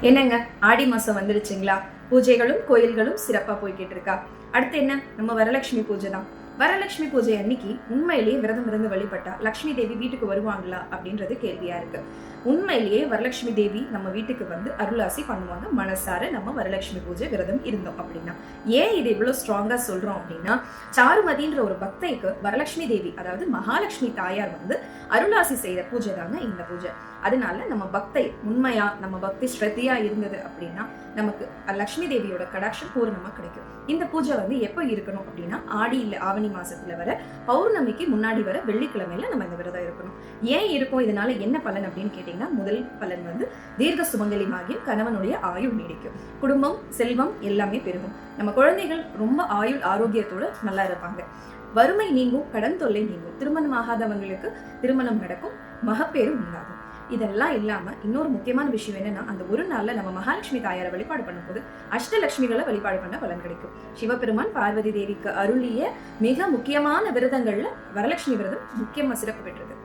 என்னங்க, ஆடி மாசம் வந்துடுச்சுங்களா? பூஜைகளும் கோயில்களும் சிறப்பா போய்கிட்டு இருக்கா? அடுத்து என்ன, நம்ம வரலட்சுமி பூஜை தான். வரலட்சுமி பூஜை அன்னைக்கு உண்மையிலேயே விரதம் இருந்து வழிபட்டா லட்சுமி தேவி வீட்டுக்கு வருவாங்களா அப்படின்றது கேள்வியா இருக்கு. உண்மையிலேயே வரலட்சுமி தேவி நம்ம வீட்டுக்கு வந்து அருளாசி பண்ணுவாங்க, மனசார நம்ம வரலட்சுமி பூஜை விரதம் இருந்தோம் அப்படின்னா. ஏன் இது இவ்வளவு ஸ்ட்ராங்கா சொல்றோம் அப்படின்னா, சாருமதின்ற ஒரு பக்தைக்கு வரலட்சுமி தேவி, அதாவது மகாலட்சுமி தாயார் வந்து அருளாசி செய்யற பூஜை தாங்க இந்த பூஜை. அதனால நம்ம பக்தை உண்மையா, நம்ம பக்தி ஸ்ரத்தையா இருந்தது அப்படின்னா நமக்கு லட்சுமி தேவியோட கடாட்சம் பூர்ணமா கிடைக்கும். இந்த பூஜை வந்து எப்போ இருக்கணும் அப்படின்னா, ஆடி இல்ல ஆவணி மாசத்துல வர பௌர்ணமிக்கு முன்னாடி வர வெள்ளிக்கிழமையில நம்ம இந்த விரதம் இருக்கணும். ஏன் இருக்கும், இதனால என்ன பலன் அப்படின்னு கேட்டீங்கன்னா, முதல் பலன் வந்து தீர்க்க சுமங்கலியாகியும் கணவனுடைய ஆயுள் நீடிக்கும், குடும்பம் செல்வம் எல்லாமே பெருகும், நம்ம குழந்தைகள் ரொம்ப ஆயுள் ஆரோக்கியத்தோட நல்லா இருப்பாங்க, வறுமை நீங்கும், கடன் தொல்லை நீங்கும், திருமணம் ஆகாதவங்களுக்கு திருமணம் நடக்கும், மகப்பேறு உண்டாகும். இதெல்லாம் இல்லாம இன்னொரு முக்கியமான விஷயம் என்னன்னா, அந்த ஒரு நாள்ல நம்ம மகாலட்சுமி தாயாரை வழிபாடு பண்ணும்போது அஷ்டலட்சுமிகளை வழிபாடு பண்ண பலன் கிடைக்கும். சிவபெருமான் பார்வதி தேவிக்கு அருளிய மிக முக்கியமான விரதங்கள்ல வரலட்சுமி விரதம் முக்கியமா சிறப்பு பெற்றது.